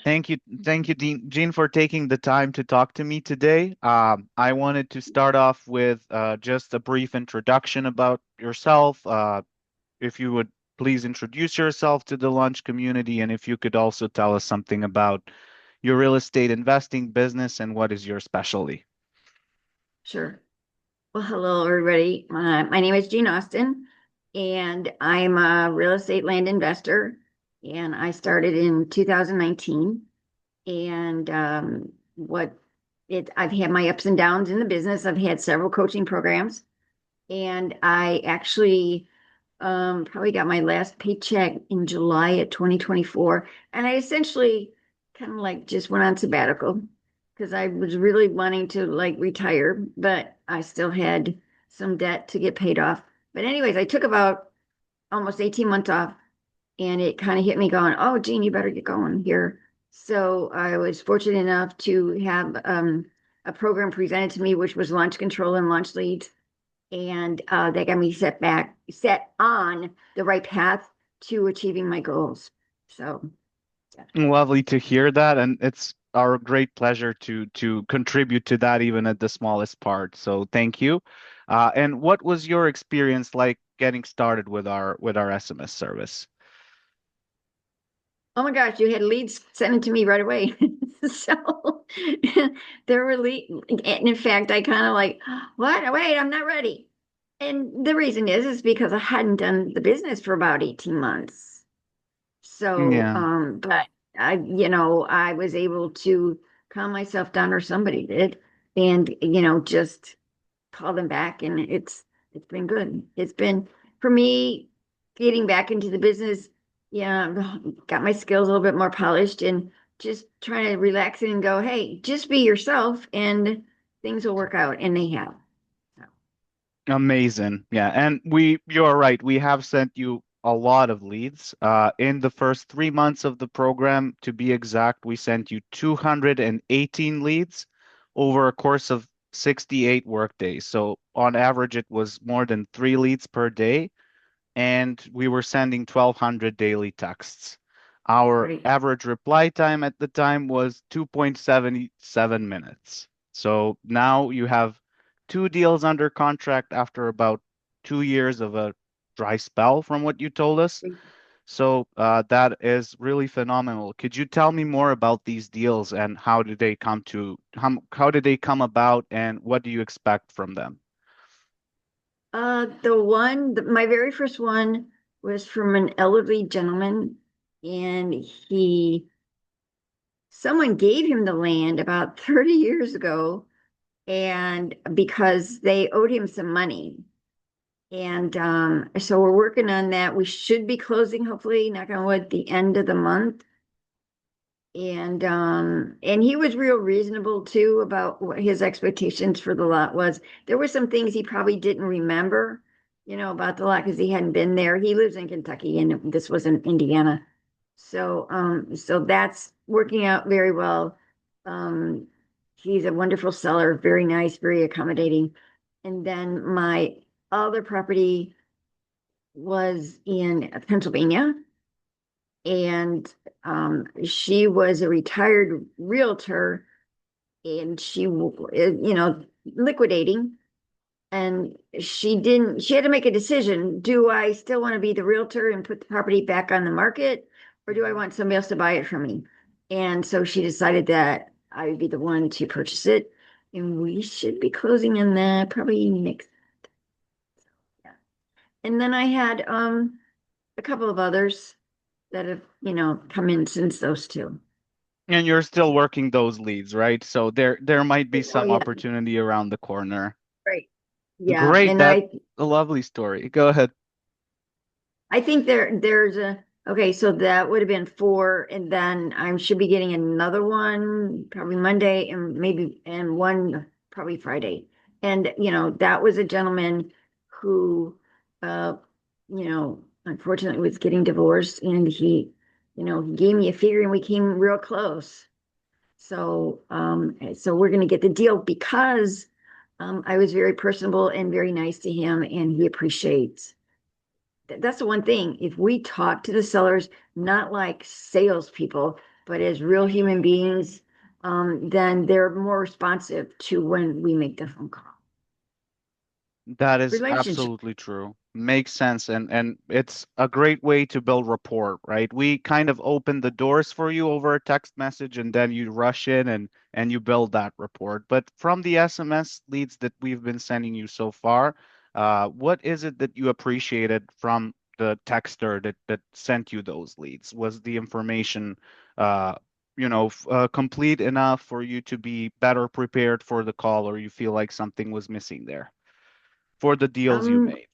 Thank you, Jean, for taking the time to talk to me today. I wanted to start off with just a brief introduction about yourself. If you would please introduce yourself to the lunch community, and if you could also tell us something about your real estate investing business and what is your specialty. Sure. Well, hello, everybody. My name is Jean Austin, and I'm a real estate land investor. And I started in 2019. And I've had my ups and downs in the business. I've had several coaching programs, and I actually probably got my last paycheck in July of 2024. And I essentially kind of like just went on sabbatical because I was really wanting to like retire, but I still had some debt to get paid off. But anyways, I took about almost 18 months off, and it kind of hit me going, oh, Gene, you better get going here. So I was fortunate enough to have a program presented to me, which was launch control and launch leads, and that got me set on the right path to achieving my goals. So, yeah. Lovely to hear that, and it's our great pleasure to contribute to that even at the smallest part. So thank you. And what was your experience like getting started with our SMS service? Oh my gosh, you had leads sent it to me right away. So there were leads. And in fact, I kind of like, what? Wait, I'm not ready. And the reason is because I hadn't done the business for about 18 months. So, Yeah. but I was able to calm myself down, or somebody did, and just call them back, and it's been good. It's been for me getting back into the business. Yeah, got my skills a little bit more polished, and just trying to relax and go, hey, just be yourself, and things will work out, and they have. So, Amazing. Yeah. And you're right. We have sent you a lot of leads. In the first 3 months of the program, to be exact, we sent you 218 leads over a course of 68 work days. So on average, it was more than 3 leads per day, and we were sending 1,200 daily texts. Our great. average reply time at the time was 2.77 minutes. So now you have two deals under contract after about 2 years of a dry spell, from what you told us. So that is really phenomenal. Could you tell me more about these deals and how did they come about and what do you expect from them? My very first one was from an elderly gentleman, and someone gave him the land about 30 years ago, and because they owed him some money. And so we're working on that. We should be closing, hopefully, knock on wood, the end of the month. And he was real reasonable too about what his expectations for the lot was. There were some things he probably didn't remember, about the lot because he hadn't been there. He lives in Kentucky, and this was in Indiana. So that's working out very well. Um, he's a wonderful seller, very nice, very accommodating. And then my other property was in Pennsylvania, and she was a retired realtor, and liquidating, and she had to make a decision. Do I still want to be the realtor and put the property back on the market, or do I want somebody else to buy it from me? And so she decided that I would be the one to purchase it, and we should be closing in that probably next. Yeah. And then I had a couple of others that have come in since those two. And you're still working those leads, right? So there might be Oh some yeah, opportunity around the corner. right. Yeah, Great, and that's a lovely story. Go ahead. I think there's a okay, so that would have been four, and then I should be getting another one probably Monday, and maybe and one probably Friday. And that was a gentleman who uh unfortunately was getting divorced, and he gave me a figure, and we came real close. So we're going to get the deal because I was very personable and very nice to him, and he appreciates. That's the one thing. If we talk to the sellers, not like salespeople, but as real human beings, then they're more responsive to when we make the phone call. That is Relationship. absolutely true. Makes sense. And it's a great way to build rapport, right? We kind of open the doors for you over a text message and then you rush in and you build that rapport. But from the SMS leads that we've been sending you so far, what is it that you appreciated from the texter that sent you those leads? Was the information uh complete enough for you to be better prepared for the call, or you feel like something was missing there for the deals you Um, made?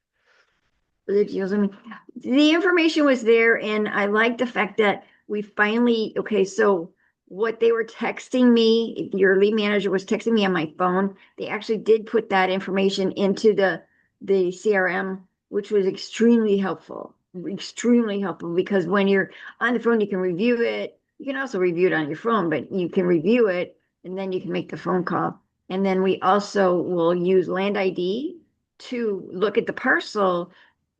the deals. I mean, the information was there, and I like the fact that we finally, okay, so what they were texting me, your lead manager was texting me on my phone. They actually did put that information into the CRM, which was extremely helpful because when you're on the phone, you can review it. You can also review it on your phone, but you can review it and then you can make the phone call. And then we also will use Land ID to look at the parcel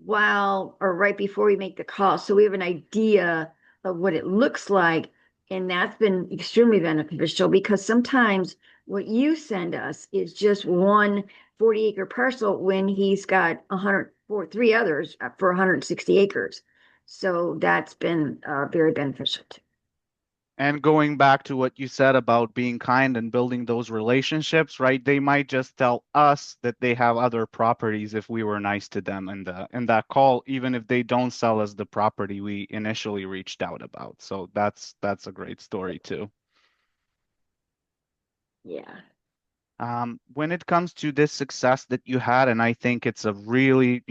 while or right before we make the call. So we have an idea of what it looks like. And that's been extremely beneficial because sometimes what you send us is just one 40-acre parcel when he's got 100 or three others for 160 acres. So that's been very beneficial too. And going back to what you said about being kind and building those relationships, right? They might just tell us that they have other properties if we were nice to them in that call, even if they don't sell us the property we initially reached out about. So that's a great story too. Yeah. When it comes to this success that you had, and I think it's a really,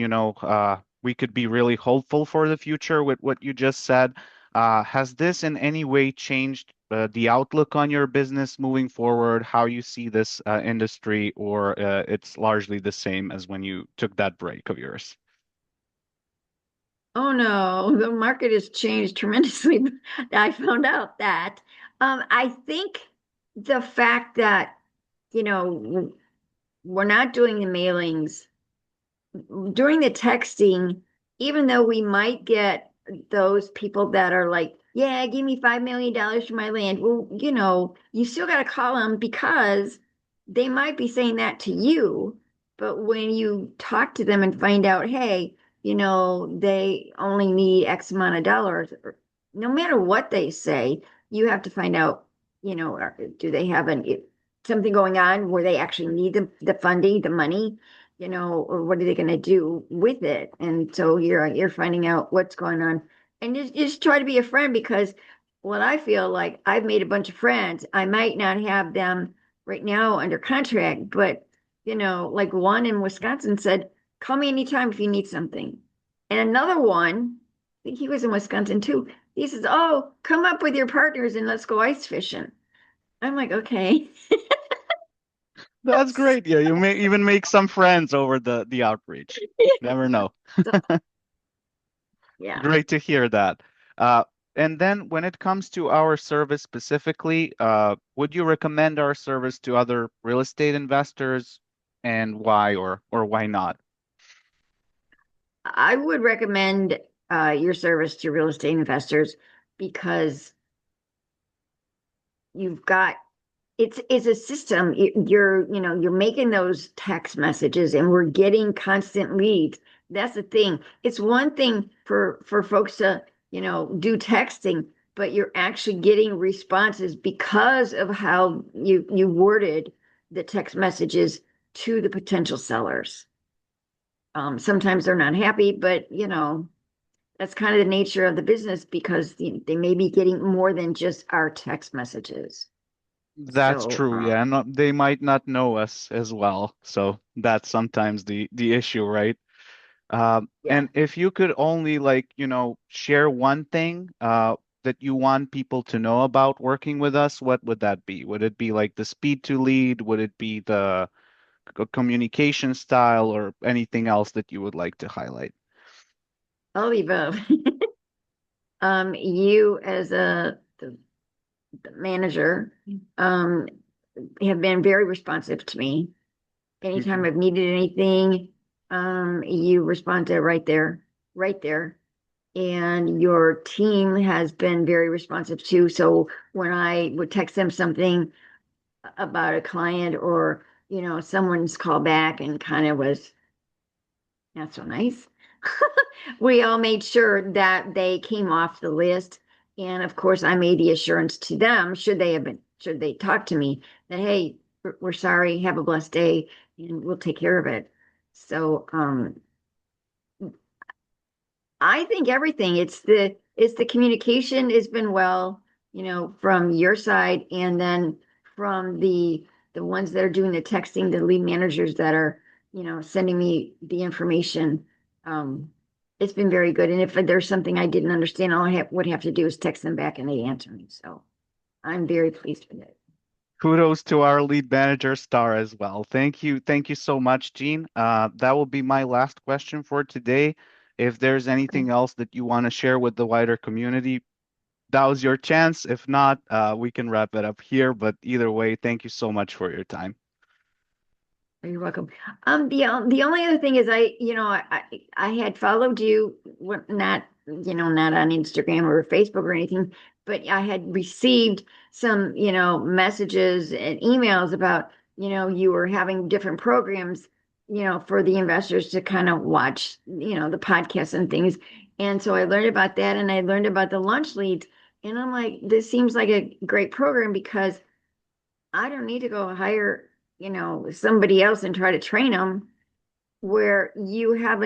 we could be really hopeful for the future with what you just said. Has this in any way changed the outlook on your business moving forward, how you see this industry, or it's largely the same as when you took that break of yours? Oh no, the market has changed tremendously. I found out that. I think the fact that, we're not doing the mailings during the texting, even though we might get those people that are like, yeah, give me $5 million for my land. Well, you still got to call them because they might be saying that to you. But when you talk to them and find out, hey, they only need X amount of dollars, no matter what they say, you have to find out, do they have something going on where they actually need the funding, the money? Or what are they going to do with it? And so you're finding out what's going on, and just try to be a friend because what I feel like I've made a bunch of friends. I might not have them right now under contract, but like one in Wisconsin said, "Call me anytime if you need something," and another one, I think he was in Wisconsin too. He says, "Oh, come up with your partners and let's go ice fishing." I'm like, okay. That's great. Yeah, you may even make some friends over the outreach. Never know. So, yeah. Great to hear that. And then when it comes to our service specifically, would you recommend our service to other real estate investors, and why, or why not? I would recommend your service to real estate investors because you've got it's a system. You're making those text messages and we're getting constant leads. That's the thing. It's one thing for folks to, do texting, but you're actually getting responses because of how you worded the text messages to the potential sellers. Sometimes they're not happy, but that's kind of the nature of the business because they may be getting more than just our text messages. That's So, true, yeah. And they might not know us as well, so that's sometimes the issue, right? yeah, And if you could only share one thing that you want people to know about working with us, what would that be? Would it be like the speed to lead? Would it be the communication style, or anything else that you would like to highlight? all the above. You as the manager, um, have been very responsive to me. Anytime Mhm. I've needed anything, you responded right there, right there. and your team has been very responsive too. So when I would text them something about a client or, someone's called back and kind of was not so nice, we all made sure that they came off the list. And of course, I made the assurance to them, should they talk to me, that, hey, we're sorry, have a blessed day, and we'll take care of it. So, I think everything. It's the communication has been well, from your side, and then from the ones that are doing the texting, the lead managers that are, sending me the information. Um, it's been very good. And if there's something I didn't understand, all I would have to do is text them back and they answer me. So I'm very pleased with it. Kudos to our lead manager Star as well. Thank you. Thank you so much, Jean. That will be my last question for today. If there's anything else that you want to share with the wider community, that was your chance. If not, we can wrap it up here. But either way, thank you so much for your time. You're welcome. The only other thing is I had followed you, not not on Instagram or Facebook or anything, but I had received some messages and emails about you were having different programs for the investors to kind of watch the podcasts and things, and so I learned about that and I learned about the lunch leads, and I'm like, this seems like a great program because I don't need to go hire, somebody else and try to train them. Where you have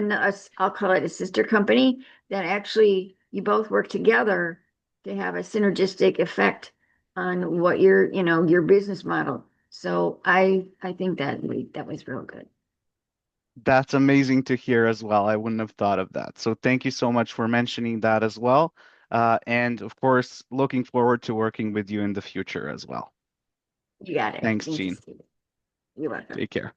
I'll call it a sister company that actually you both work together to have a synergistic effect on what your business model. So I think that was real good. That's amazing to hear as well. I wouldn't have thought of that. So thank you so much for mentioning that as well. And of course, looking forward to working with you in the future as well. You got it. Thanks, Thank you, Jean. Steve. You're welcome. Take care.